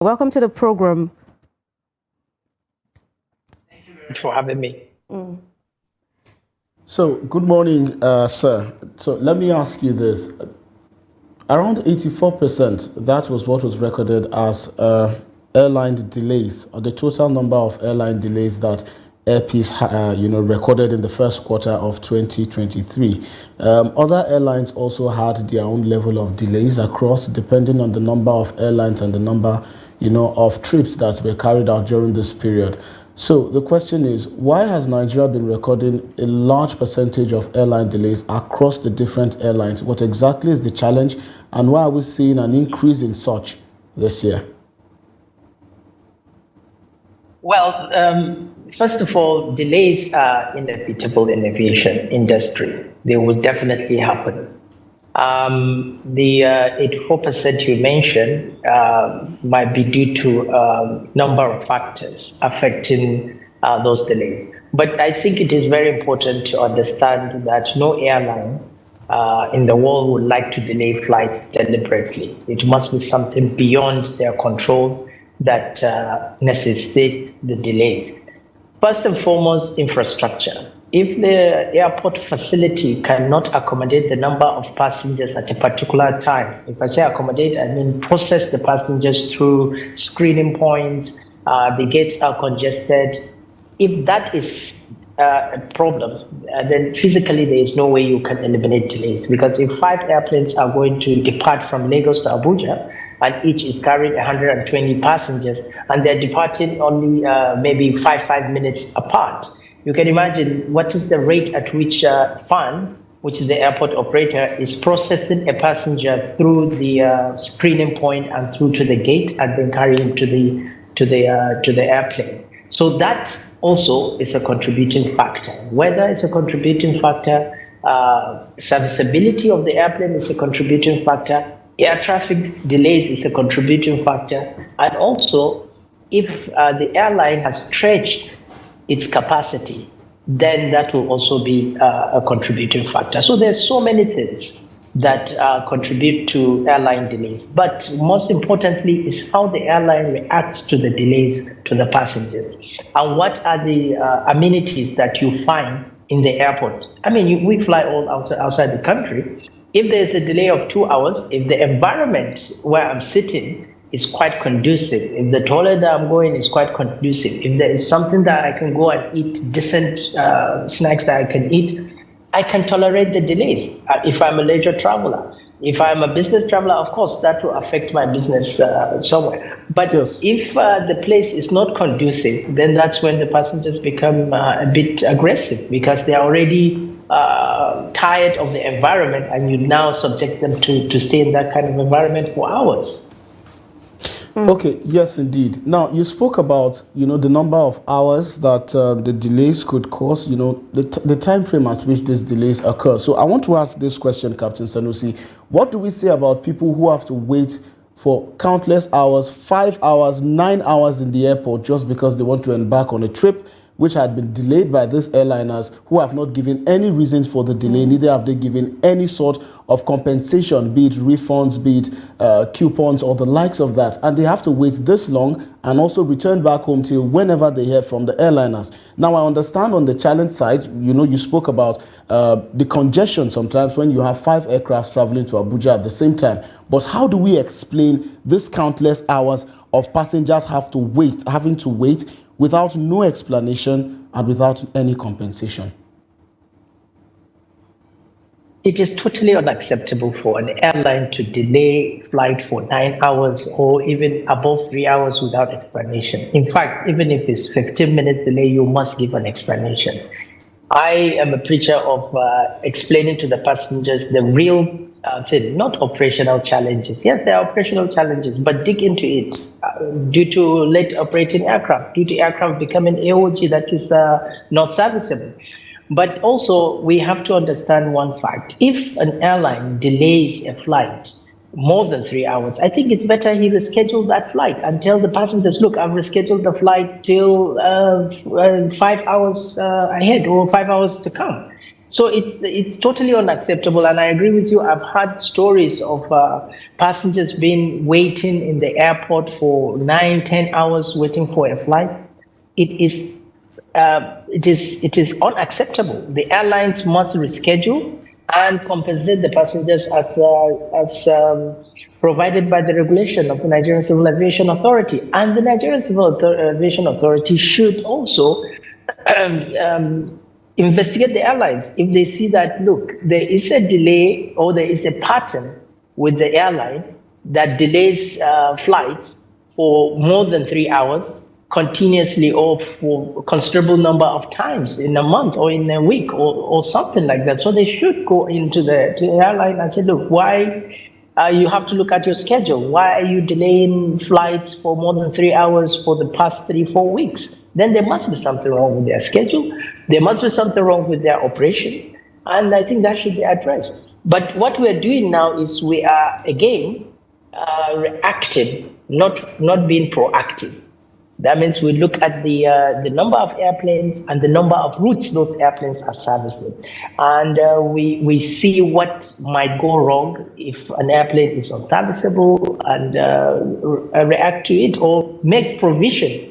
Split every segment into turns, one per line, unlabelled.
Welcome to the program.
Thank you very much for having me.
So, good morning, sir. So, let me ask you this. Around 84%, that was what was recorded as airline delays, or the total number of airline delays that Airpeace recorded in the first quarter of 2023. Other airlines also had their own level of delays across, depending on the number of airlines and the number, of trips that were carried out during this period. So the question is, why has Nigeria been recording a large percentage of airline delays across the different airlines? What exactly is the challenge, and why are we seeing an increase in such this year?
Well, first of all, delays are inevitable in aviation industry. They will definitely happen. The 84% you mentioned might be due to a number of factors affecting those delays. But I think it is very important to understand that no airline in the world would like to delay flights deliberately. It must be something beyond their control that necessitates the delays. First and foremost, infrastructure. If the airport facility cannot accommodate the number of passengers at a particular time, if I say accommodate, I mean process the passengers through screening points, the gates are congested. If that is a problem, then physically there is no way you can eliminate delays, because if 5 airplanes are going to depart from Lagos to Abuja, and each is carrying 120 passengers, and they're departing only maybe five minutes apart, you can imagine what is the rate at which FAN, which is the airport operator, is processing a passenger through the screening point and through to the gate, and then carrying to the airplane. So that also is a contributing factor. Weather is a contributing factor. Serviceability of the airplane is a contributing factor. Air traffic delays is a contributing factor. And also, if the airline has stretched its capacity, then that will also be a contributing factor. So there's so many things that contribute to airline delays. But most importantly is how the airline reacts to the delays to the passengers. And what are the amenities that you find in the airport? I mean, we fly all outside the country. If there's a delay of 2 hours, if the environment where I'm sitting is quite conducive, if the toilet that I'm going is quite conducive, if there is something that I can go and eat, decent snacks that I can eat, I can tolerate the delays. If I'm a leisure traveler, if I'm a business traveler, of course, that will affect my business somewhere. But yes, if the place is not conducive, then that's when the passengers become a bit aggressive, because they're already tired of the environment, and you now subject them to stay in that kind of environment for hours.
Okay, yes, indeed. Now, you spoke about, the number of hours that the delays could cause, the time frame at which these delays occur. So I want to ask this question, Captain Sanusi. What do we say about people who have to wait for countless hours, 5 hours, 9 hours in the airport just because they want to embark on a trip which had been delayed by these airliners, who have not given any reasons for the delay, neither have they given any sort of compensation, be it refunds, be it coupons or the likes of that. And they have to wait this long and also return back home till whenever they hear from the airliners. Now, I understand on the challenge side, you spoke about the congestion sometimes when you have 5 aircrafts traveling to Abuja at the same time. But how do we explain this countless hours of passengers having to wait without no explanation and without any compensation?
It is totally unacceptable for an airline to delay flight for 9 hours or even above 3 hours without explanation. In fact, even if it's 15 minutes delay, you must give an explanation. I am a preacher of explaining to the passengers the real thing, not operational challenges. Yes, there are operational challenges, but dig into it. Due to late operating aircraft, due to aircraft becoming AOG that is not serviceable. But also, we have to understand one fact. If an airline delays a flight more than 3 hours, I think it's better he reschedule that flight and tell the passengers, look, I've rescheduled the flight till 5 hours ahead or 5 hours to come. So it's totally unacceptable, and I agree with you. I've heard stories of passengers being waiting in the airport for 9, 10 hours waiting for a flight. It is unacceptable. The airlines must reschedule and compensate the passengers as provided by the regulation of the Nigerian Civil Aviation Authority, and the Nigerian Civil Aviation Authority should also investigate the airlines if they see that, look, there is a delay or there is a pattern with the airline that delays flights for more than 3 hours continuously or for a considerable number of times in a month or in a week or something like that. So they should go into the airline and say, look, why you have to look at your schedule. Why are you delaying flights for more than 3 hours for the past 3-4 weeks? Then there must be something wrong with their schedule. There must be something wrong with their operations. And I think that should be addressed. But what we're doing now is we are, again, reactive, not being proactive. That means we look at the number of airplanes and the number of routes those airplanes are servicing. And we see what might go wrong if an airplane is unserviceable and react to it or make provision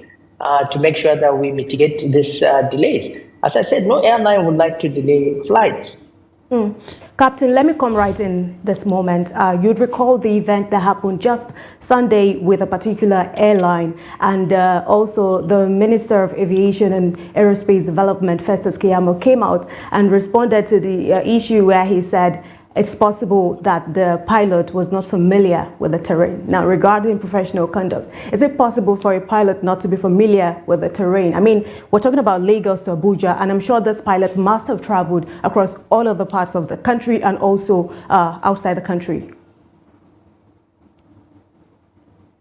to make sure that we mitigate these delays. As I said, no airline would like to delay flights.
Captain, let me come right in this moment. You'd recall the event that happened just Sunday with a particular airline, and also the Minister of Aviation and Aerospace Development, Festus Keyamo, came out and responded to the issue where he said it's possible that the pilot was not familiar with the terrain. Now, regarding professional conduct, is it possible for a pilot not to be familiar with the terrain? I mean, we're talking about Lagos to Abuja, and I'm sure this pilot must have traveled across all of the parts of the country and also outside the country.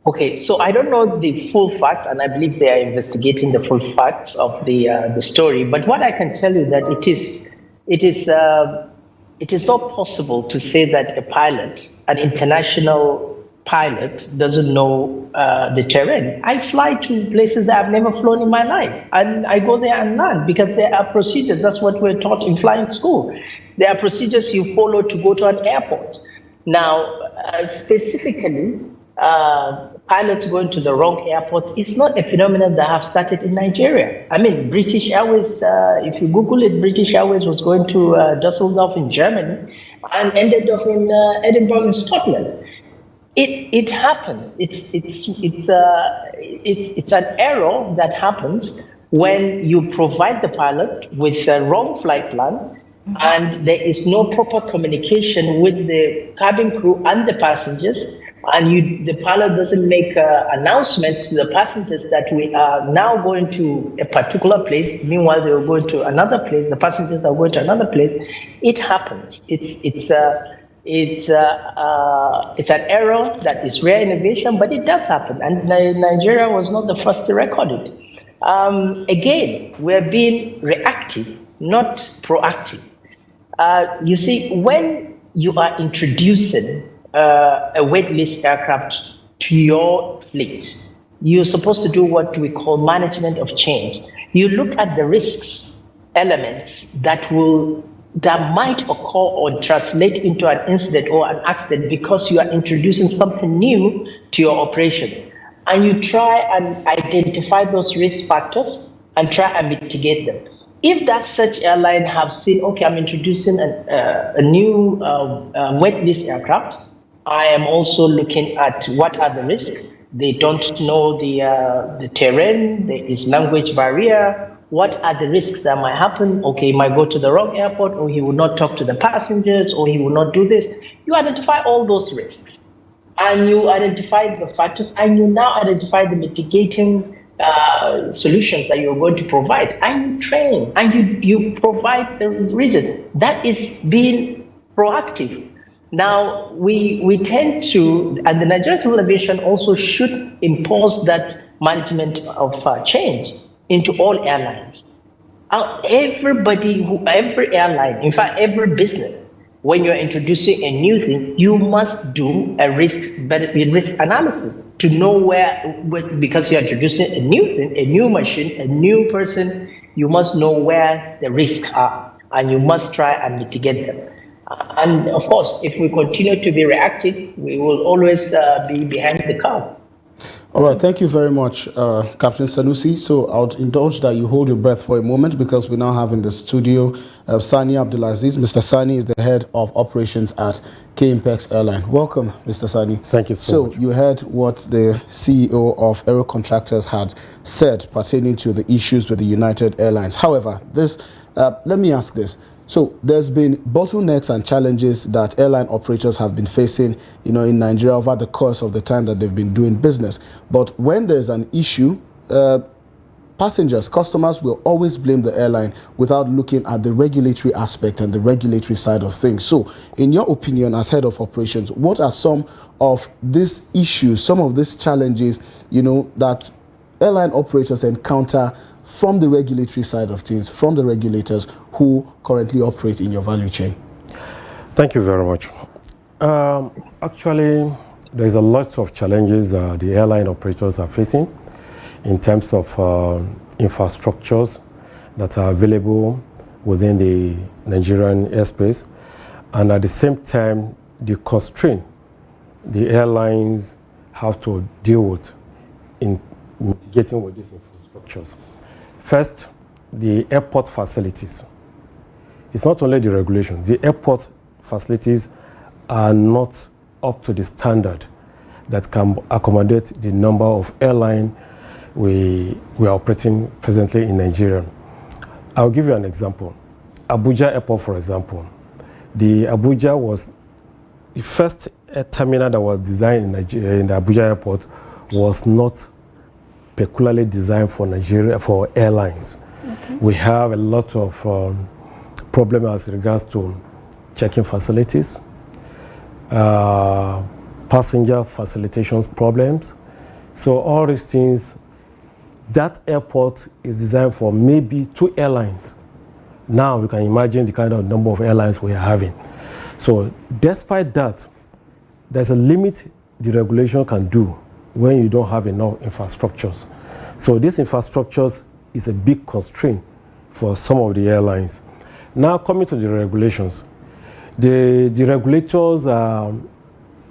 Okay, so I don't know the full facts, and I believe they are investigating the full facts of the story. But what I can tell you that it is not possible to say that a pilot, an international pilot, doesn't know the terrain. I fly to places that I've never flown in my life, and I go there and land because there are procedures. That's what we're taught in flying school. There are procedures you follow to go to an airport. Now, specifically, pilots going to the wrong airports is not a phenomenon that have started in Nigeria. I mean, British Airways, if you Google it, British Airways was going to Dusseldorf in Germany and ended up in Edinburgh in Scotland. It happens. It's an error that happens when you provide the pilot with a wrong flight plan and there is no proper communication with the cabin crew and the passengers. And the pilot doesn't make announcements to the passengers that we are now going to a particular place. Meanwhile, they are going to another place. The passengers are going to another place. It happens. It's an error that is rare in aviation, but it does happen. And Nigeria was not the first to record it. Again, we're being reactive, not proactive. You see, when you are introducing a waitlist aircraft to your fleet, you're supposed to do what we call management of change. You look at the risks elements that might occur or translate into an incident or an accident because you are introducing something new to your operations, and you try and identify those risk factors and try and mitigate them. If that such airline have seen, okay, I'm introducing a new waitlist aircraft, I am also looking at what are the risks. They don't know the terrain, there is language barrier. What are the risks that might happen? Okay, he might go to the wrong airport, or he will not talk to the passengers, or he will not do this. You identify all those risks, and you identify the factors, and you now identify the mitigating solutions that you're going to provide, and you train, and you provide the reason. That is being proactive. Now, we tend to, and the Nigerian Civil Aviation also should impose that management of change into all airlines. Every airline, in fact, every business, when you're introducing a new thing, you must do a risk analysis to know where, because you're introducing a new thing, a new machine, a new person, you must know where the risks are. and you must try and mitigate them. And of course, if we continue to be reactive, we will always be behind the curve.
All right, thank you very much, Captain Sanusi. So I would indulge that you hold your breath for a moment because we now have in the studio Sanni Abdullazeez. Mr. Sanni is the head of operations at K-Impex Airline. Welcome, Mr. Sanni.
Thank you so much.
So you heard what the CEO of Aero Contractors had said pertaining to the issues with the United Airlines. However, let me ask this. So there's been bottlenecks and challenges that airline operators have been facing, in Nigeria over the course of the time that they've been doing business. But when there's an issue, customers will always blame the airline without looking at the regulatory aspect and the regulatory side of things. So in your opinion, as head of operations, what are some of these issues, some of these challenges, that airline operators encounter from the regulatory side of things, from the regulators who currently operate in your value chain?
Thank you very much. Actually, there's a lot of challenges the airline operators are facing in terms of infrastructures that are available within the Nigerian airspace, and at the same time, the constraint the airlines have to deal with in mitigating with these infrastructures. First, the airport facilities. It's not only the regulations. The airport facilities are not up to the standard that can accommodate the number of airlines we are operating presently in Nigeria. I'll give you an example. Abuja Airport, for example. The Abuja was the first terminal that was designed in Nigeria, in the Abuja Airport, was not peculiarly designed for Nigeria, for airlines. Okay. We have a lot of problems as regards to check-in facilities, passenger facilitations problems. So all these things, that airport is designed for maybe 2 airlines. Now we can imagine the kind of number of airlines we are having. So despite that, there's a limit the regulation can do when you don't have enough infrastructures. So these infrastructures is a big constraint for some of the airlines. Now coming to the regulations, the regulators,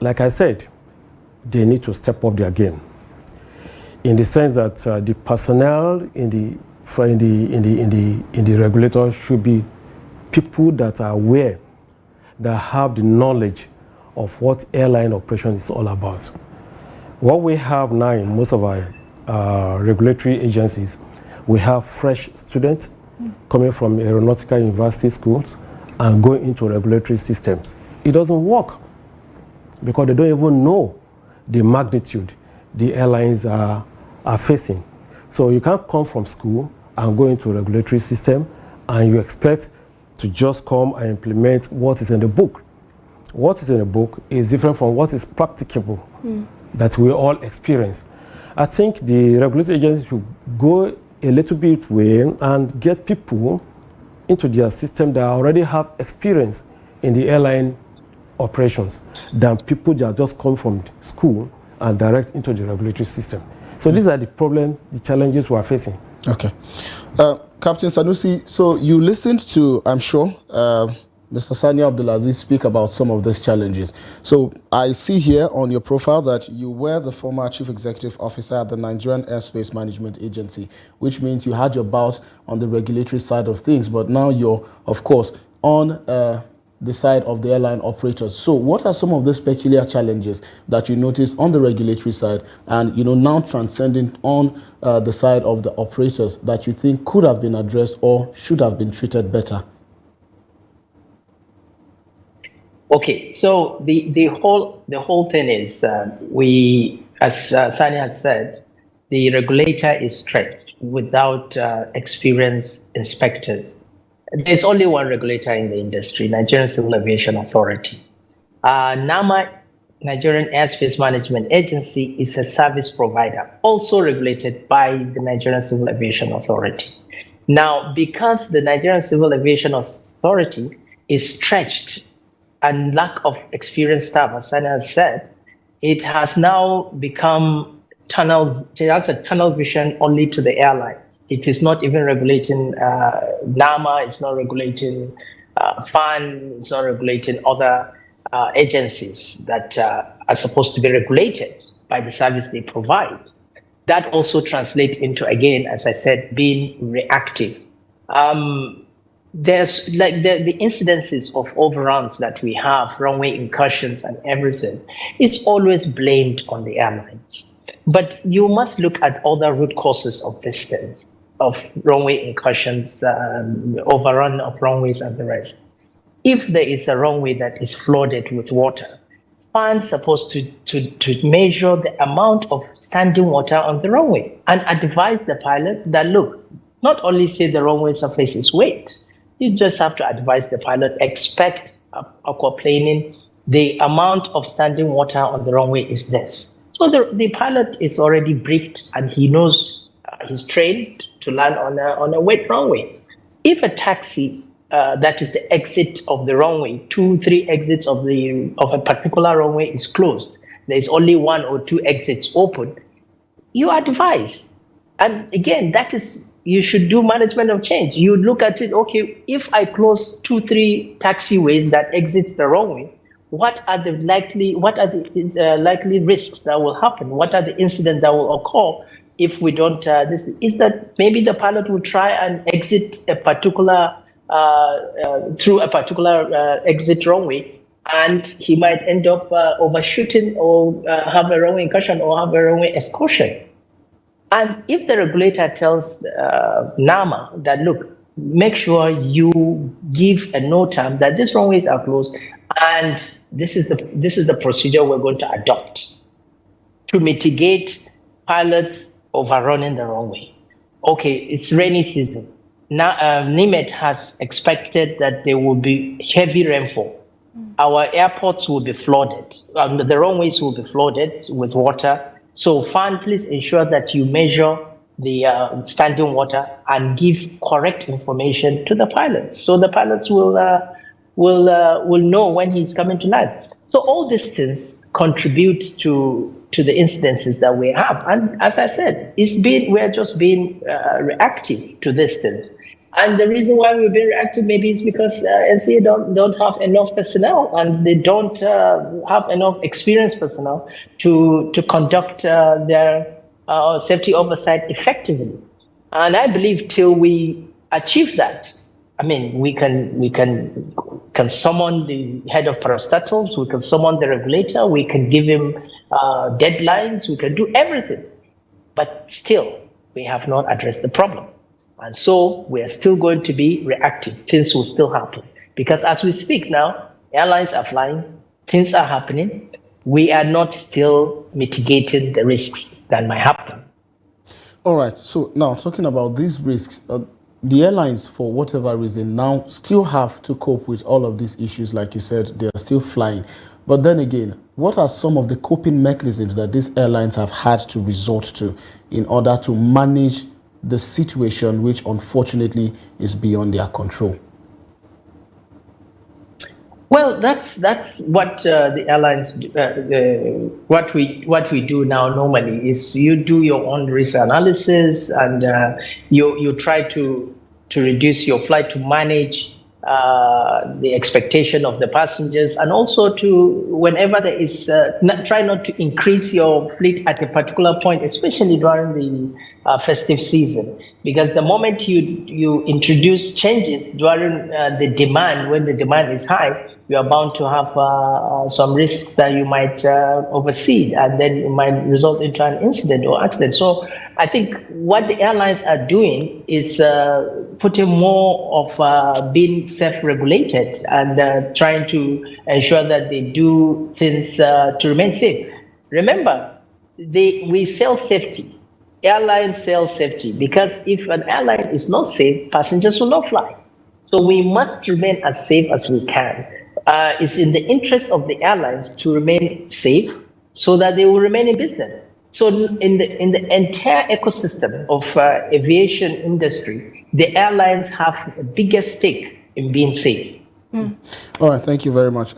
like I said, they need to step up their game, in the sense that the personnel in the regulator should be people that are aware, that have the knowledge of what airline operation is all about. What we have now in most of our regulatory agencies, we have fresh students coming from aeronautical university schools and going into regulatory systems. It doesn't work because they don't even know the magnitude the airlines are facing. So you can't come from school and go into a regulatory system and you expect to just come and implement what is in the book. What is in the book is different from what is practicable that we all experience. I think the regulatory agencies should go a little bit way and get people into their system that already have experience in the airline operations than people that just come from school and direct into the regulatory system. So these are the problems, the challenges we are facing.
Okay. Captain Sanusi, so you listened to, I'm sure, Mr. Sanni Abdullazeez speak about some of these challenges. So I see here on your profile that you were the former Chief Executive Officer at the Nigerian Airspace Management Agency, which means you had your bout on the regulatory side of things, but now you're, of course, on the side of the airline operators. So what are some of these peculiar challenges that you notice on the regulatory side and, now transcending on the side of the operators that you think could have been addressed or should have been treated better?
Okay, so the whole thing is we, as Sanni has said, the regulator is stretched without experienced inspectors. There's only one regulator in the industry, Nigerian Civil Aviation Authority. NAMA, Nigerian Airspace Management Agency, is a service provider, also regulated by the Nigerian Civil Aviation Authority. Now, because the Nigerian Civil Aviation Authority is stretched and lack of experienced staff, as Sanni has said, it has now become tunnel vision only to the airlines. It is not even regulating NAMA, it's not regulating FAN, it's not regulating other agencies that are supposed to be regulated by the service they provide. That also translates into, again, as I said, being reactive. There's like the incidences of overruns that we have, runway incursions and everything, it's always blamed on the airlines. But you must look at other root causes of these things, of runway incursions, overrun of runways and the rest. If there is a runway that is flooded with water, FAN's supposed to measure the amount of standing water on the runway and advise the pilot that, look, not only say the runway surface is wet, you just have to advise the pilot, expect aquaplaning, the amount of standing water on the runway is this. So the pilot is already briefed and he knows, he's trained to land on a wet runway. If a taxi, that is the exit of the runway, 2-3 exits of a particular runway is closed, there's only 1 or 2 exits open, you are advised. And again, that is, you should do management of change. You look at it, okay, if I close 2-3 taxiways that exits the runway, what are the likely risks that will happen? What are the incidents that will occur if we don't? Is that maybe the pilot will try and exit a particular through a particular exit runway, and he might end up overshooting or have a runway incursion or have a runway excursion. And if the regulator tells NAMA that, look, make sure you give a notam that these runways are closed, and this is the procedure we're going to adopt to mitigate pilots overrunning the runway. Okay, it's rainy season. Now, NIMET has expected that there will be heavy rainfall. Our airports will be flooded. The runways will be flooded with water. So, FAN, please ensure that you measure the standing water and give correct information to the pilots, so the pilots will know when he's coming to land. So all these things contribute to the incidences that we have. And as I said, we're just being reactive to these things. And the reason why we're being reactive maybe is because NCA don't have enough personnel, and they don't have enough experienced personnel to conduct their safety oversight effectively. And I believe till we achieve that, I mean, we can summon the head of parastatals, we can summon the regulator, we can give him deadlines, we can do everything. But still, we have not addressed the problem. And so we are still going to be reactive. Things will still happen. Because as we speak now, airlines are flying, things are happening. We are not still mitigating the risks that might happen.
All right. So now talking about these risks, the airlines, for whatever reason, now still have to cope with all of these issues. Like you said, they are still flying. But then again, what are some of the coping mechanisms that these airlines have had to resort to in order to manage the situation, which unfortunately is beyond their control?
Well, that's what the airlines do. What we do now normally is you do your own risk analysis, and you try to reduce your flight, to manage the expectation of the passengers, and also to, whenever there is, try not to increase your fleet at a particular point, especially during the festive season, because the moment you introduce changes during the demand, when the demand is high, you are bound to have some risks that you might oversee, and then it might result into an incident or accident. So I think what the airlines are doing is putting more of being self-regulated and trying to ensure that they do things to remain safe. Remember, we sell safety. Airlines sell safety, because if an airline is not safe, passengers will not fly. So we must remain as safe as we can. It's in the interest of the airlines to remain safe so that they will remain in business. So in the entire ecosystem of aviation industry, the airlines have the biggest stake in being safe.
All right, thank you very much.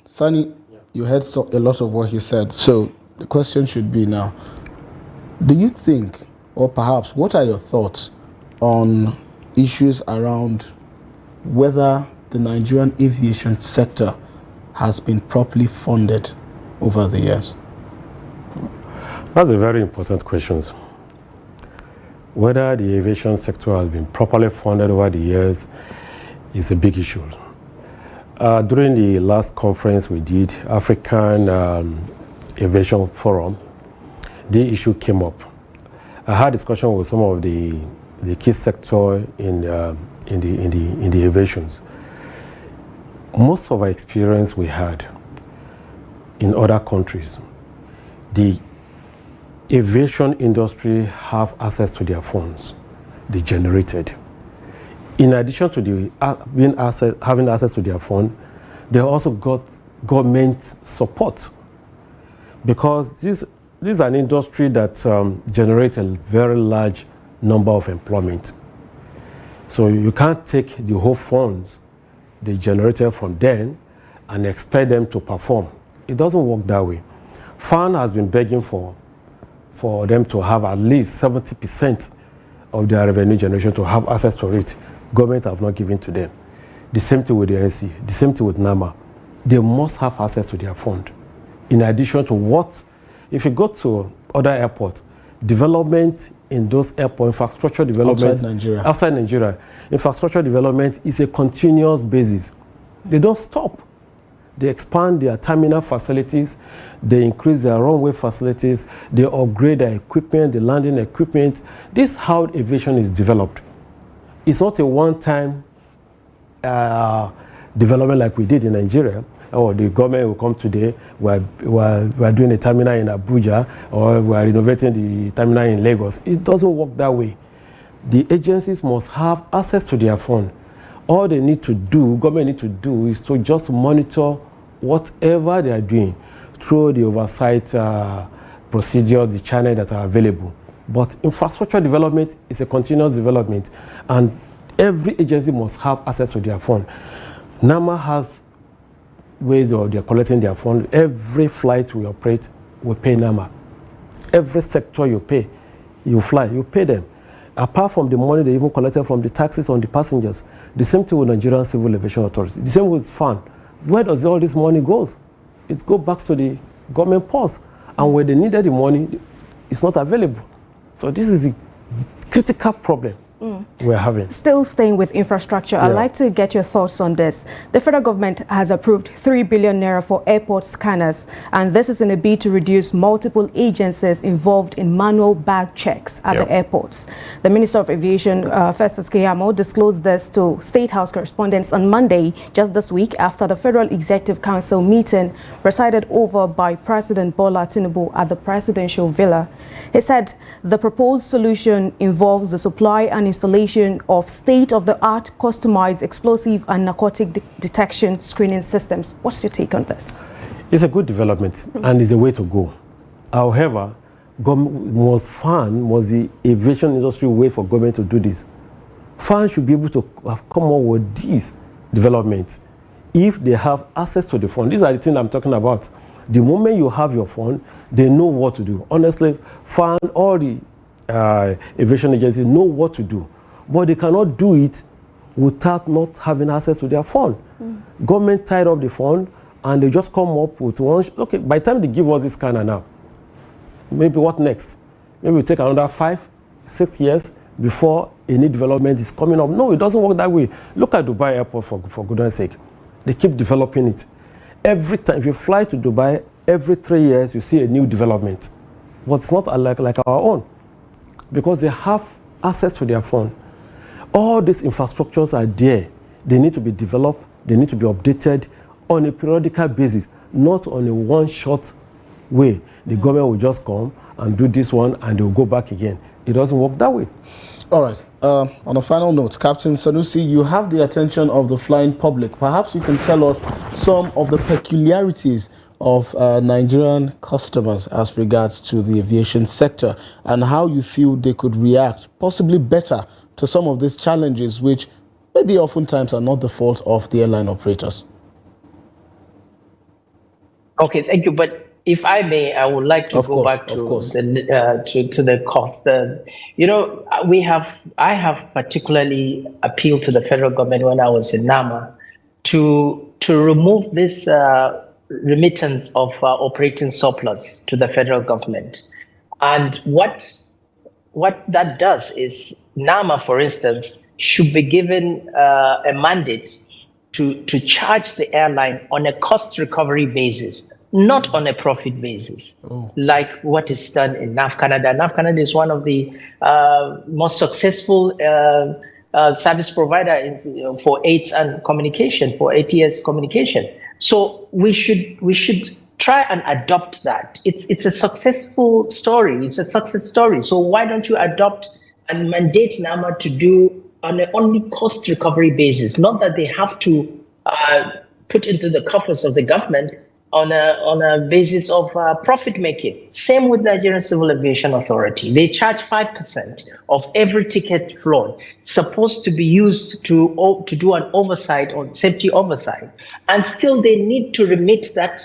Sanni, you heard a lot of what he said. So the question should be now, Do you think, or perhaps what are your thoughts on issues around whether the Nigerian aviation sector has been properly funded over the years?
That's a very important question. Whether the aviation sector has been properly funded over the years is a big issue. During the last conference we did, African Aviation Forum, the issue came up. I had discussion with some of the key sector in the aviations. Most of our experience we had in other countries, the aviation industry have access to their funds they generated. In addition to having access to their fund, they also got government support, because this is an industry that generates a very large number of employment. So you can't take the whole funds they generated from them and expect them to perform. It doesn't work that way. FAN has been begging for them to have at least 70% of their revenue generation to have access to it. Government have not given to them. The same thing with the NC, the same thing with NAMA. They must have access to their fund. In addition to what, if you go to other airports, development in those airport infrastructure development outside Nigeria, infrastructure development is a continuous basis. They don't stop. They expand their terminal facilities, they increase their runway facilities, they upgrade their equipment, the landing equipment. This is how aviation is developed. It's not a one-time development like we did in Nigeria. Or the government will come today, we're doing a terminal in Abuja, or we're renovating the terminal in Lagos. It doesn't work that way. The agencies must have access to their fund. All they need to do, government need to do, is to just monitor whatever they are doing through the oversight procedure, the channel that are available. But infrastructure development is a continuous development, and every agency must have access to their fund. NAMA has ways of they're collecting their fund. Every flight we operate, we pay NAMA. Every sector you pay, you fly, you pay them. Apart from the money they even collected from the taxes on the passengers, the same thing with Nigerian Civil Aviation Authority, the same with FAN. Where does all this money go? It goes back to the government purse, and where they needed the money, it's not available. So this is a critical problem we're having.
Still staying with infrastructure, I'd like to get your thoughts on this. The federal government has approved 3 billion naira for airport scanners, and this is in a bid to reduce multiple agencies involved in manual bag checks at the airports. The Minister of Aviation, Festus Keyamo, disclosed this to State House correspondents on Monday, just this week, after the Federal Executive Council meeting presided over by President Bola Tinubu at the Presidential Villa. He said the proposed solution involves the supply and installation of state-of-the-art customized explosive and narcotic detection screening systems. What's your take on this?
It's a good development and it's a way to go. However, must the aviation industry wait for government to do this? FAN should be able to have come up with these developments if they have access to the fund. These are the things I'm talking about. The moment you have your fund, they know what to do. Honestly, FAN, all the aviation agencies know what to do, but they cannot do it without not having access to their fund. Government tied up the fund, and they just come up with one. Okay, by the time they give us this kind of now, maybe what next? Maybe we take another 5-6 years before any development is coming up. No, it doesn't work that way. Look at Dubai Airport, for goodness sake. They keep developing it. Every time, if you fly to Dubai, every 3 years, you see a new development. But it's not like our own, because they have access to their fund. All these infrastructures are there. They need to be developed, they need to be updated on a periodical basis, not on a one-shot way. The government will just come and do this one and they will go back again. It doesn't work that way.
All right. On a final note, Captain Sanusi, you have the attention of the flying public. Perhaps you can tell us some of the peculiarities of Nigerian customers as regards to the aviation sector and how you feel they could react possibly better to some of these challenges, which maybe oftentimes are not the fault of the airline operators.
Okay, thank you. But if I may, I would like to
Of
go
course,
back
of
to
course.
the cost. I have particularly appealed to the federal government when I was in NAMA to remove this remittance of operating surplus to the federal government. And what that does is NAMA, for instance, should be given a mandate to charge the airline on a cost recovery basis, not on a profit basis, like what is done in NAV Canada. NAV Canada is one of the most successful service provider for ATS and communication, for ATS communication. So we should try and adopt that. It's a successful story. It's a success story. So why don't you adopt and mandate NAMA to do on an only cost recovery basis, not that they have to put into the coffers of the government on a basis of profit making. Same with Nigerian Civil Aviation Authority. They charge 5% of every ticket flown, supposed to be used to do an oversight or safety oversight, and still they need to remit that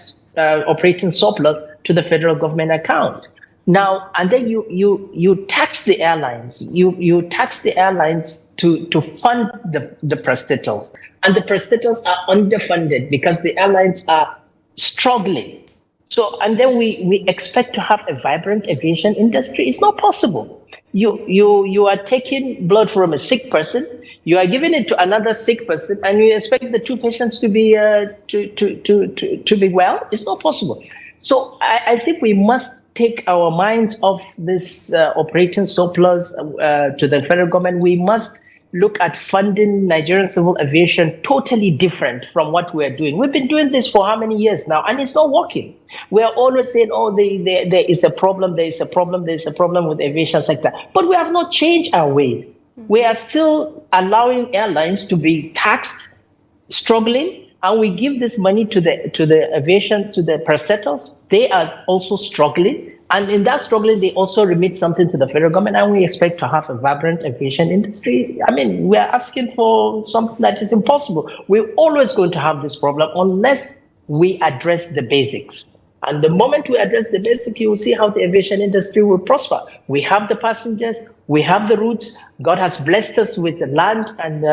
operating surplus to the federal government account. Now, and then you tax the airlines. You tax the airlines to fund the prestatals, and the prestatals are underfunded because the airlines are struggling. So, and then we expect to have a vibrant aviation industry. It's not possible. You are taking blood from a sick person, you are giving it to another sick person, and you expect the two patients to be to be well. It's not possible. So I think we must take our minds off this operating surplus to the federal government. We must look at funding Nigerian civil aviation totally different from what we're doing. We've been doing this for how many years now, and it's not working. We're always saying, oh, there is a problem, there's a problem with the aviation sector. But we have not changed our ways. We are still allowing airlines to be taxed, struggling, and we give this money to the aviation, to the prestatals. They are also struggling. And in that struggling, they also remit something to the federal government, and we expect to have a vibrant aviation industry. I mean, we are asking for something that is impossible. We're always going to have this problem unless we address the basics. And the moment we address the basics, you will see how the aviation industry will prosper. We have the passengers, we have the routes. God has blessed us with the land, and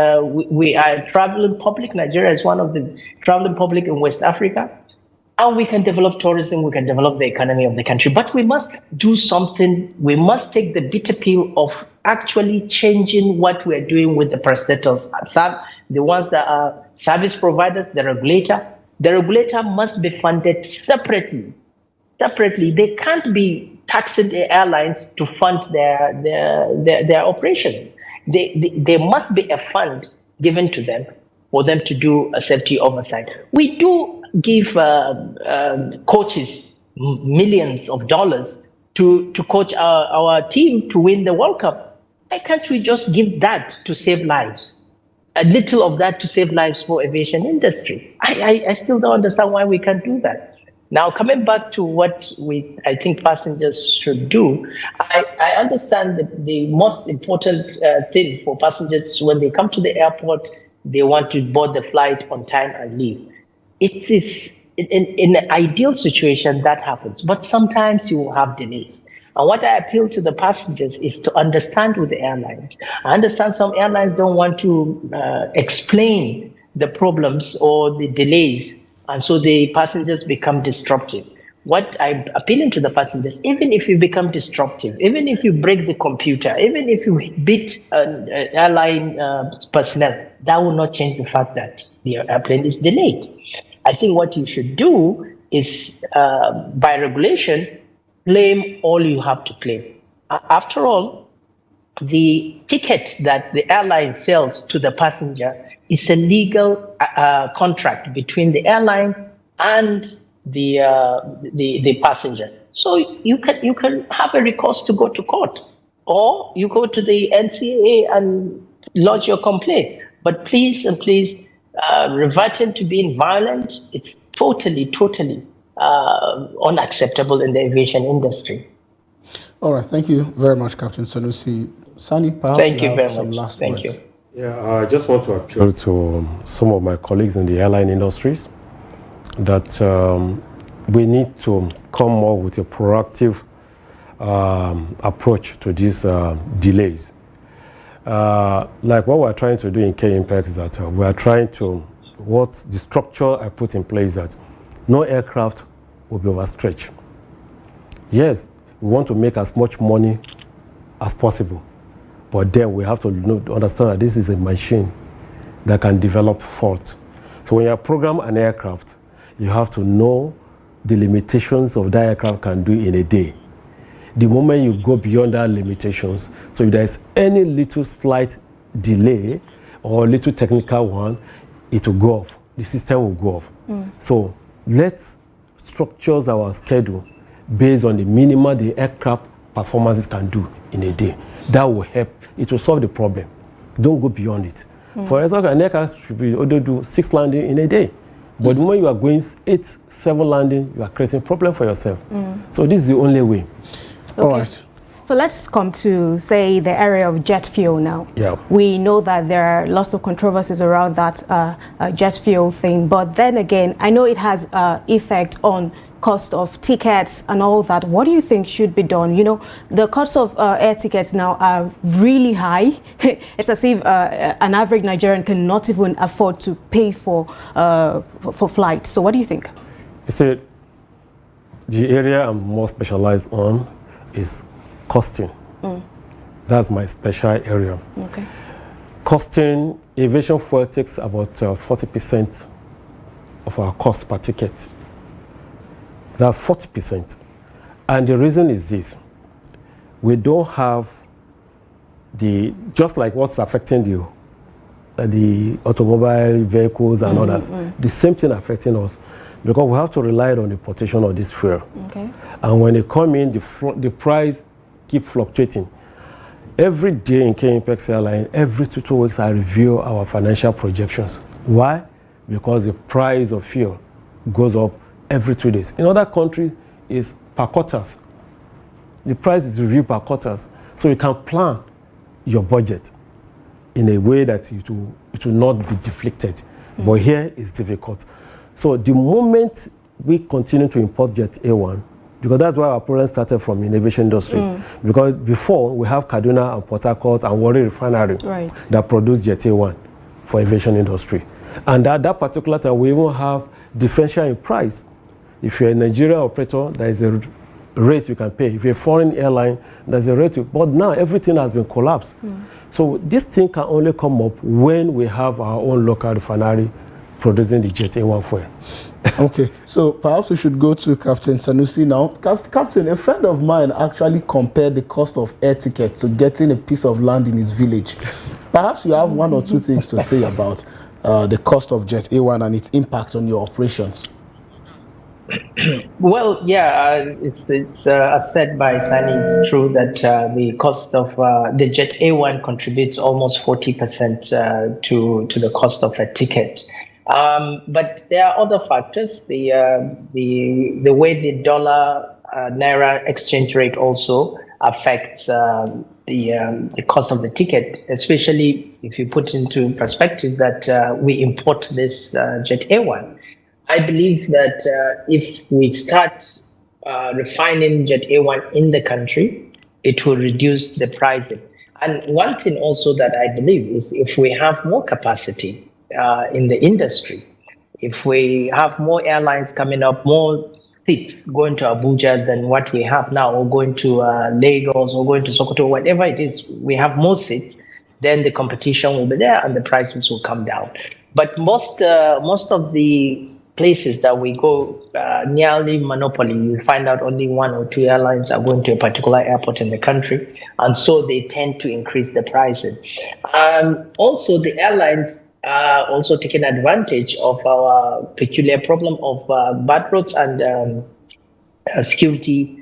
we are traveling public. Nigeria is one of the traveling public in West Africa. And we can develop tourism, we can develop the economy of the country. But we must do something. We must take the bitter pill of actually changing what we're doing with the prestatals. The ones that are service providers, the regulator. The regulator must be funded separately. They can't be taxing the airlines to fund their operations. There must be a fund given to them for them to do a safety oversight. We do give coaches millions of dollars to coach our team to win the World Cup. Why can't we just give that to save lives? A little of that to save lives for aviation industry. I still don't understand why we can't do that. Now, coming back to what I think passengers should do, I understand that the most important thing for passengers when they come to the airport, they want to board the flight on time and leave. It is in an ideal situation that happens, but sometimes you will have delays. And what I appeal to the passengers is to understand with the airlines. I understand some airlines don't want to explain the problems or the delays, and so the passengers become disruptive. What I'm appealing to the passengers, even if you become disruptive, even if you break the computer, even if you beat airline personnel, that will not change the fact that the airplane is delayed. I think what you should do is, by regulation, claim all you have to claim. After all, the ticket that the airline sells to the passenger is a legal contract between the airline and the passenger. So you can have a recourse to go to court, or you go to the NCAA and lodge your complaint. But please, reverting to being violent, it's totally unacceptable in the aviation industry.
All right, thank you very much, Captain Sanusi. Sanni, perhaps
thank you very
some
much.
last
Thank
words.
you.
Yeah, I just want to appeal to some of my colleagues in the airline industries that we need to come up with a proactive approach to these delays. Like what we're trying to do in K-Impex is that we are trying to, what the structure I put in place that no aircraft will be overstretched. Yes, we want to make as much money as possible, but then we have to understand that this is a machine that can develop faults. So when you program an aircraft, you have to know the limitations of that aircraft can do in a day. The moment you go beyond that limitations, so if there's any little slight delay or little technical one, it will go off. The system will go off. So let's structure our schedule based on the minimum the aircraft performances can do in a day. That will help. It will solve the problem. Don't go beyond it. For example, an aircraft should be able to do 6 landings in a day. But the moment you are going 8, 7 landings, you are creating a problem for yourself. So this is the only way.
Okay.
All right.
So let's come to, say, the area of jet fuel now.
Yeah.
We know that there are lots of controversies around that jet fuel thing, but then again, I know it has effect on cost of tickets and all that. What do you think should be done? You know, the cost of air tickets now are really high. It's as if an average Nigerian cannot even afford to pay for flight. So what do you think?
You see, the area I'm more specialized on is costing. That's my special area.
Okay.
Costing, aviation fuel takes about 40% of our cost per ticket. That's 40%. And the reason is this. We don't have just like what's affecting the automobile vehicles and others, the same thing affecting us, because we have to rely on the importation of this fuel.
Okay.
And when they come in, the price keep fluctuating. Every day in K-Impex Airline, every 2 weeks, I review our financial projections. Why? Because the price of fuel goes up every 2 days. In other countries, it's per quarters. The price is reviewed per quarters. So you can plan your budget in a way that it will not be deflected. But here it's difficult. So the moment we continue to import Jet A1, because that's why our problem started from in aviation industry. Because before we have Kaduna and Port Harcourt and Warri Refinery that produce Jet A1 for aviation industry. And at that particular time, we even have differential in price. If you're a Nigerian operator, there is a rate you can pay. If you're a foreign airline, there's a rate. But now everything has been collapsed. So this thing can only come up when we have our own local refinery producing the Jet A1 fuel.
Okay, so perhaps we should go to Captain Sanusi now. Captain, a friend of mine actually compared the cost of air tickets to getting a piece of land in his village. Perhaps you have 1 or 2 things to say about the cost of Jet A1 and its impact on your operations.
Well, yeah, it's as said by Sanni, it's true that the cost of the Jet A1 contributes almost 40% to the cost of a ticket. But there are other factors. The way the dollar naira exchange rate also affects the cost of the ticket, especially if you put into perspective that we import this Jet A1. I believe that if we start refining Jet A1 in the country, it will reduce the pricing. And one thing also that I believe is if we have more capacity in the industry, if we have more airlines coming up, more seats going to Abuja than what we have now, or going to Lagos, or going to Sokoto, whatever it is, we have more seats, then the competition will be there and the prices will come down. But most of the places that we go, nearly monopoly, you find out only 1 or 2 airlines are going to a particular airport in the country, and so they tend to increase the pricing. Also, the airlines are also taking advantage of our peculiar problem of bad roads and security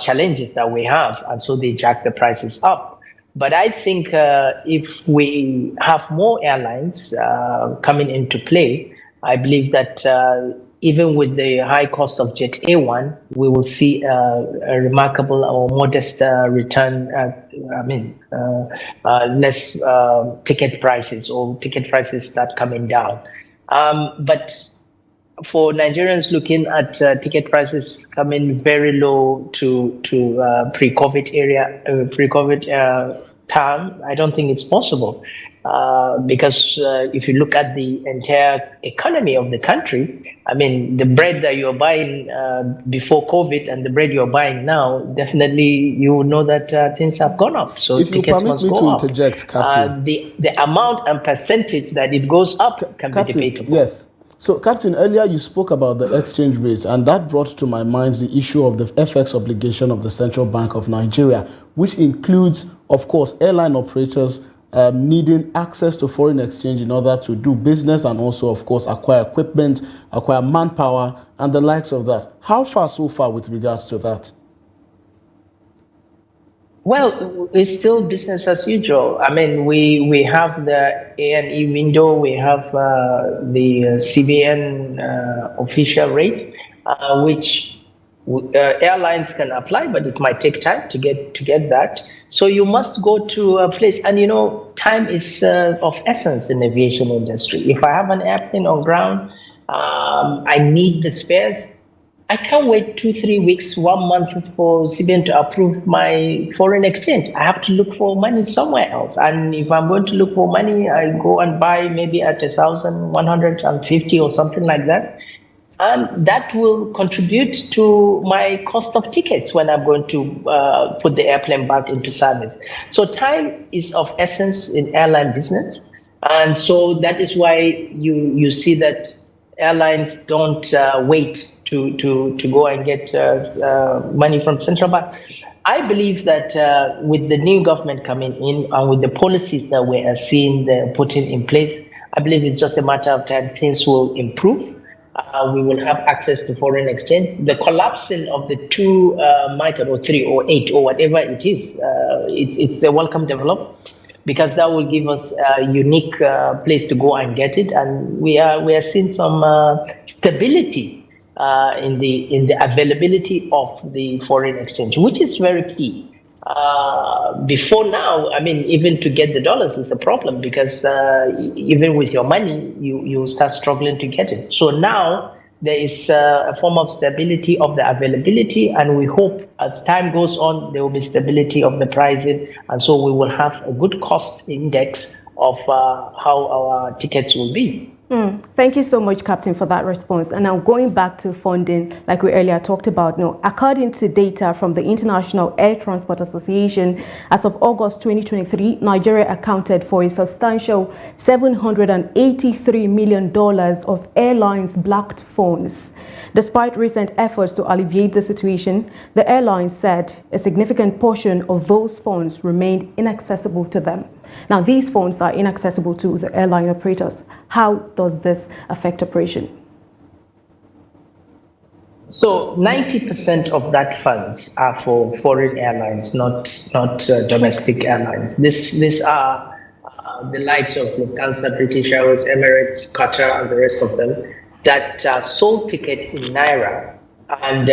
challenges that we have, and so they jack the prices up. But I think if we have more airlines coming into play, I believe that even with the high cost of Jet A1, we will see a remarkable or modest return, less ticket prices, or ticket prices start coming down. But for Nigerians looking at ticket prices coming very low to pre-COVID time, I don't think it's possible. Because if you look at the entire economy of the country, I mean, the bread that you're buying before COVID and the bread you're buying now, definitely you know that things have gone up. So
if you
tickets
permit
must
me
go
to
up.
interject, Captain.
The amount and percentage that it goes up can
Captain,
be debatable.
yes. So, Captain, earlier you spoke about the exchange rates, and that brought to my mind the issue of the FX obligation of the Central Bank of Nigeria, which includes, of course, airline operators needing access to foreign exchange in order to do business and also, of course, acquire equipment, acquire manpower, and the likes of that. How far so far with regards to that?
Well, it's still business as usual. I mean, we have the A&E window, we have the CBN official rate, which airlines can apply, but it might take time to get that. So you must go to a place, and you know, time is of essence in the aviation industry. If I have an airplane on ground, I need the spares. I can't wait 2-3 weeks, 1 month for CBN to approve my foreign exchange. I have to look for money somewhere else. And if I'm going to look for money, I go and buy maybe at 1,150 or something like that. And that will contribute to my cost of tickets when I'm going to put the airplane back into service. So time is of essence in airline business. And so that is why you see that airlines don't wait to go and get money from central bank. I believe that with the new government coming in and with the policies that we are seeing putting in place, I believe it's just a matter of time things will improve. We will have access to foreign exchange. The collapsing of the 2 market or 3 or 8 or whatever it is, it's a welcome development, because that will give us a unique place to go and get it. And we are seeing some stability in the availability of the foreign exchange, which is very key. Before now, I mean, even to get the dollars is a problem, because even with your money, you start struggling to get it. So now there is a form of stability of the availability, and we hope as time goes on, there will be stability of the pricing, and so we will have a good cost index of how our tickets will be.
Thank you so much, Captain, for that response. And now going back to funding, like we earlier talked about, according to data from the International Air Transport Association, as of August 2023, Nigeria accounted for a substantial $783 million of airlines' blocked funds. Despite recent efforts to alleviate the situation, the airlines said a significant portion of those funds remained inaccessible to them. Now, these funds are inaccessible to the airline operators. How does this affect operation?
So 90% of that funds are for foreign airlines, not domestic airlines. These are the likes of Lufthansa, British Airways, Emirates, Qatar, and the rest of them that sold ticket in Naira, and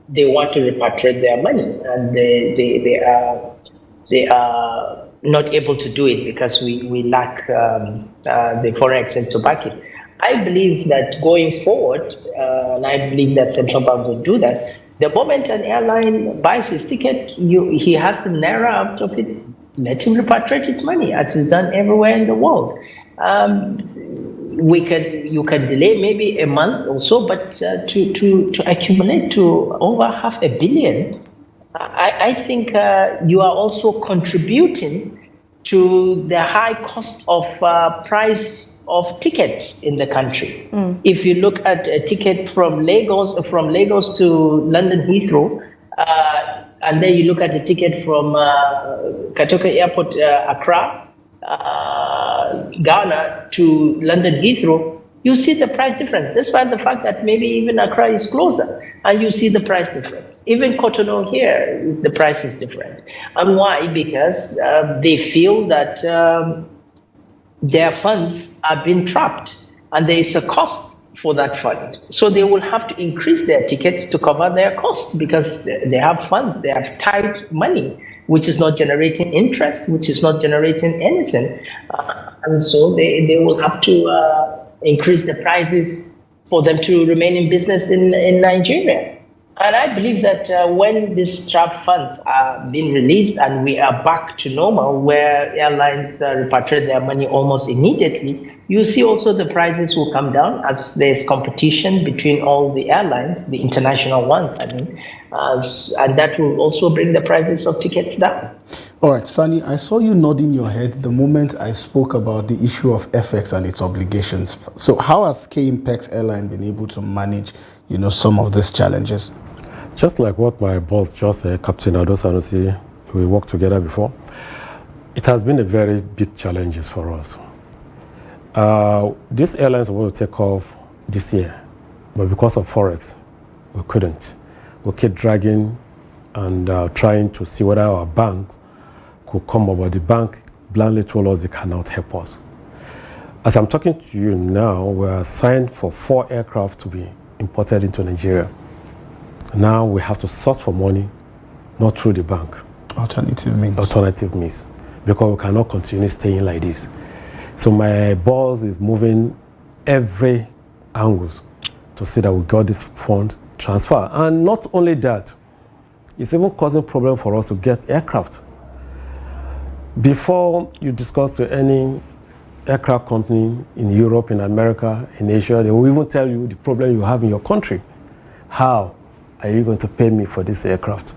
they want to repatriate their money, and they are not able to do it because we lack the foreign exchange to back it. I believe that going forward, and I believe that central bank will do that, the moment an airline buys his ticket, he has the Naira out of it, let him repatriate his money, as is done everywhere in the world. You can delay maybe a month or so, but to accumulate to over $500 million, I think you are also contributing to the high cost of price of tickets in the country. If you look at a ticket from Lagos to London Heathrow, and then you look at a ticket from Katoka Airport, Accra, Ghana to London Heathrow, you see the price difference, despite the fact that maybe even Accra is closer, and you see the price difference. Even Cotonou here, the price is different. And why? Because they feel that their funds are being trapped, and there is a cost for that fund. So they will have to increase their tickets to cover their cost, because they have funds, they have tight money, which is not generating interest, which is not generating anything. And so they will have to increase the prices for them to remain in business in Nigeria. And I believe that when these trap funds are being released and we are back to normal, where airlines repatriate their money almost immediately, you see also the prices will come down as there's competition between all the airlines, the international ones, I mean, and that will also bring the prices of tickets down.
All right, Sanni, I saw you nodding your head the moment I spoke about the issue of FX and its obligations. So how has K-Impex Airline been able to manage, some of these challenges?
Just like what my boss just said, Captain Ado Sanusi, we worked together before, it has been a very big challenge for us. These airlines were going to take off this year, but because of Forex, we couldn't. We kept dragging and trying to see whether our banks could come up, but the bank bluntly told us they cannot help us. As I'm talking to you now, we are signed for 4 aircraft to be imported into Nigeria. Now we have to source for money, not through the bank.
Alternative means.
Alternative means, because we cannot continue staying like this. So my boss is moving every angles to see that we got this fund transfer. And not only that, it's even causing problem for us to get aircraft. Before you discuss to any aircraft company in Europe, in America, in Asia, they will even tell you the problem you have in your country. How are you going to pay me for this aircraft?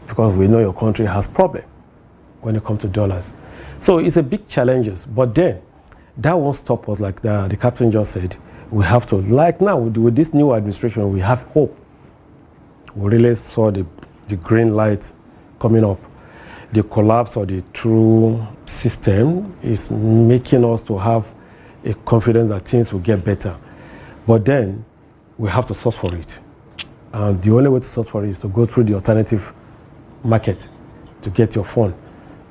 Because we know your country has problem when it comes to dollars. So it's a big challenge, but then that won't stop us, like the captain just said. We have to, like now with this new administration, we have hope. We really saw the green light coming up. The collapse of the true system is making us to have a confidence that things will get better. But then we have to source for it. And the only way to source for it is to go through the alternative market to get your fund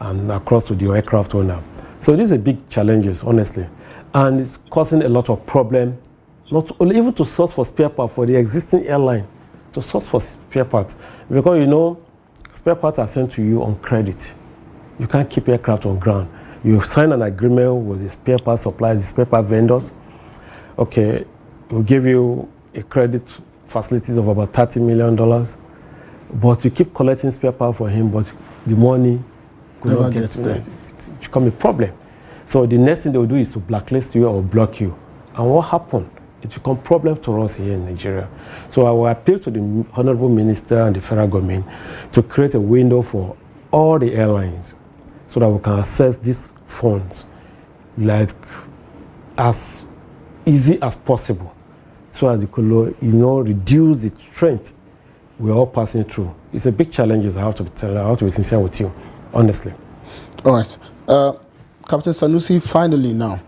and across to the aircraft owner. So these are big challenges, honestly. And it's causing a lot of problem, not only even to source for spare parts for the existing airline, to source for spare parts. Because spare parts are sent to you on credit. You can't keep aircraft on ground. You sign an agreement with the spare part suppliers, the spare part vendors. Okay, we'll give you a credit facilities of about $30 million, but you keep collecting spare part for him, but the money
never gets there.
It's become a problem. So the next thing they will do is to blacklist you or block you. And what happened? It become problem to us here in Nigeria. So I will appeal to the Honorable Minister and the federal government to create a window for all the airlines so that we can access these funds like as easy as possible, so as they could, reduce the strength we're all passing through. It's a big challenge, I have to be sincere with you, honestly.
All right. Captain Sanusi, finally now,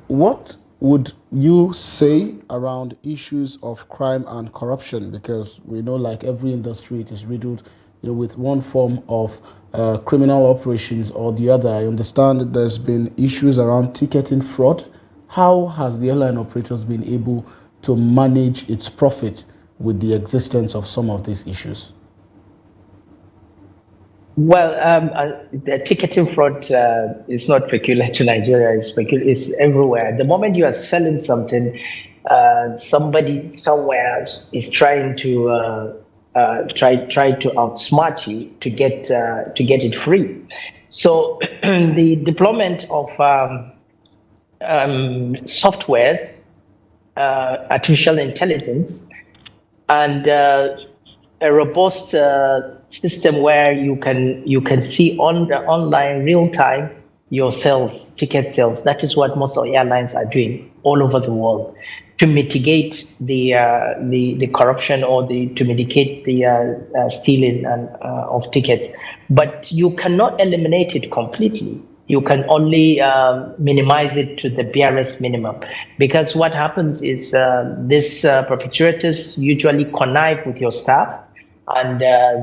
what would you say around issues of crime and corruption? Because we know, like every industry, it is riddled with one form of criminal operations or the other. I understand that there's been issues around ticketing fraud. How has the airline operators been able to manage its profit with the existence of some of these issues?
Well, the ticketing fraud is not peculiar to Nigeria. It's everywhere. The moment you are selling something, somebody somewhere is trying to try to outsmart you to get it free. So the deployment of softwares, artificial intelligence, and a robust system where you can see on the online real time your sales, ticket sales. That is what most of airlines are doing all over the world to mitigate the corruption or to mitigate the stealing of tickets. But you cannot eliminate it completely. You can only minimize it to the barest minimum, because what happens is these perpetrators usually connive with your staff, and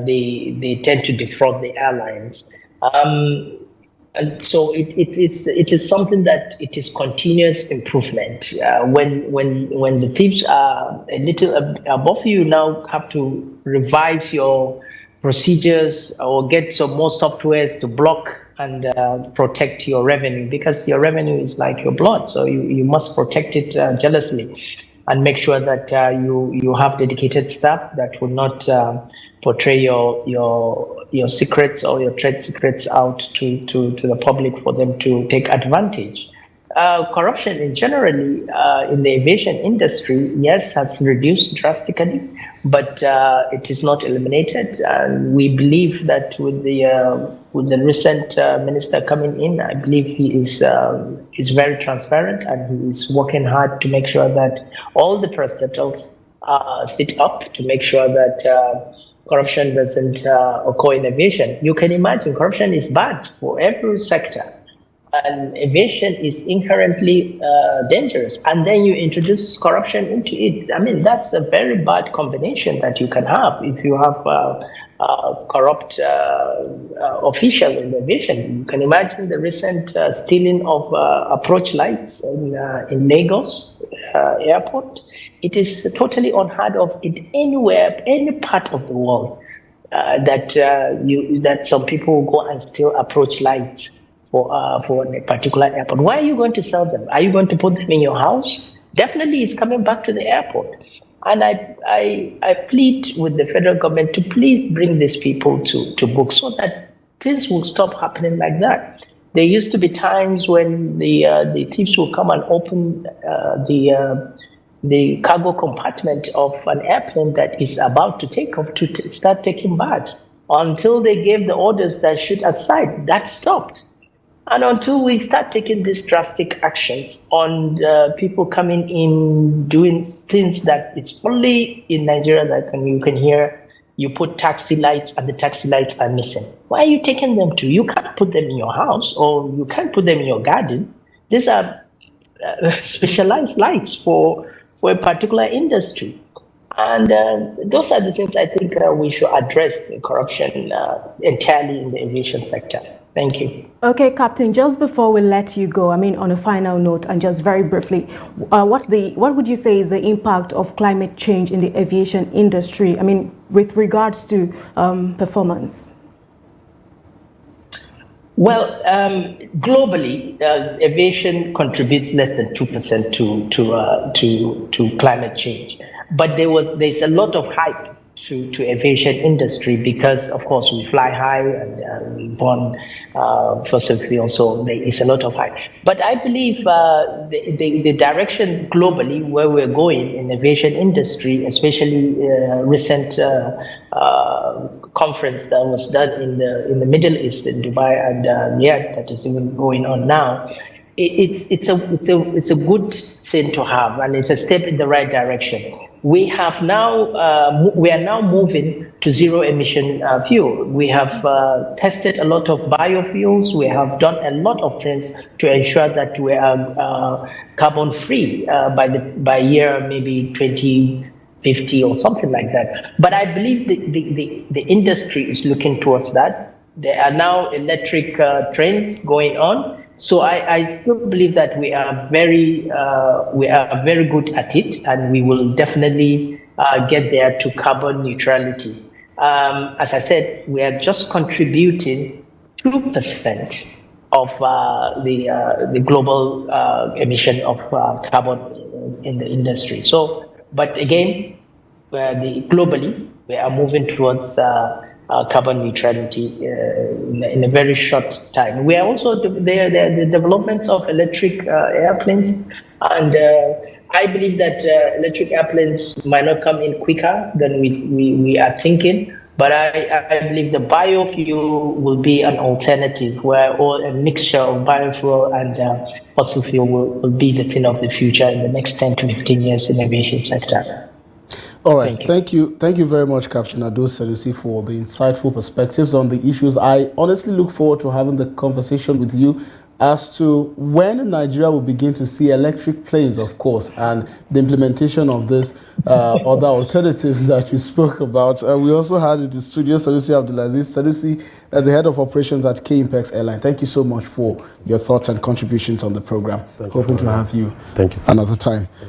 they tend to defraud the airlines. And so it is something that it is continuous improvement. When the thieves are a little above you, now have to revise your procedures or get some more softwares to block and protect your revenue, because your revenue is like your blood, so you must protect it jealously. and make sure that you have dedicated staff that will not portray your secrets or your trade secrets out to the public for them to take advantage. Corruption in generally in the aviation industry, yes, has reduced drastically, but it is not eliminated. And we believe that with the recent minister coming in, I believe he is very transparent, and he is working hard to make sure that all the parastatals sit up to make sure that corruption doesn't occur in aviation. You can imagine corruption is bad for every sector. And aviation is inherently dangerous, and then you introduce corruption into it. I mean, that's a very bad combination that you can have if you have corrupt officials in aviation. You can imagine the recent stealing of approach lights in Lagos airport. It is totally unheard of in anywhere, any part of the world that some people will go and steal approach lights for a particular airport. Why are you going to sell them? Are you going to put them in your house? Definitely it's coming back to the airport. And I plead with the federal government to please bring these people to book so that things will stop happening like that. There used to be times when the thieves will come and open the cargo compartment of an airplane that is about to take off to start taking bags. Until they gave the orders that shoot aside, that stopped. And until we start taking these drastic actions on people coming in doing things that it's only in Nigeria that you can hear, you put taxi lights and the taxi lights are missing. Why are you taking them to? You can't put them in your house, or you can't put them in your garden. These are specialized lights for a particular industry. And those are the things I think we should address corruption entirely in the aviation sector. Thank you.
Okay, Captain, just before we let you go, I mean, on a final note, and just very briefly, what would you say is the impact of climate change in the aviation industry? I mean, with regards to performance?
Well, globally, aviation contributes less than 2% to climate change. But there's a lot of hype to aviation industry because, of course, we fly high and we burn fossil fuel, so there is a lot of hype. But I believe the direction globally where we're going in aviation industry, especially recent conference that was done in the Middle East, in Dubai and Riyadh, that is even going on now. It's a good thing to have, and it's a step in the right direction. We are now moving to zero emission fuel. We have tested a lot of biofuels. We have done a lot of things to ensure that we are carbon free by year maybe 2050 or something like that. But I believe the industry is looking towards that. There are now electric trains going on. So I still believe that we are very good at it, and we will definitely get there to carbon neutrality. As I said, we are just contributing 2% of the global emission of carbon in the industry. So, but again, globally, we are moving towards carbon neutrality in a very short time. We are also the developments of electric airplanes, and I believe that electric airplanes might not come in quicker than we are thinking, but I believe the biofuel will be an alternative where a mixture of biofuel and fossil fuel will be the thing of the future in the next 10 to 15 years in the aviation sector.
All right, thank you very much, Captain Ado Sanusi, for the insightful perspectives on the issues. I honestly look forward to having the conversation with you as to when Nigeria will begin to see electric planes, of course, and the implementation of this other alternatives that you spoke about. We also had in the studio Sanusi Abdullazeez. Sanusi, the head of operations at K-Impex Airline. Thank you so much for your thoughts and contributions on the program. Hoping to have you another time.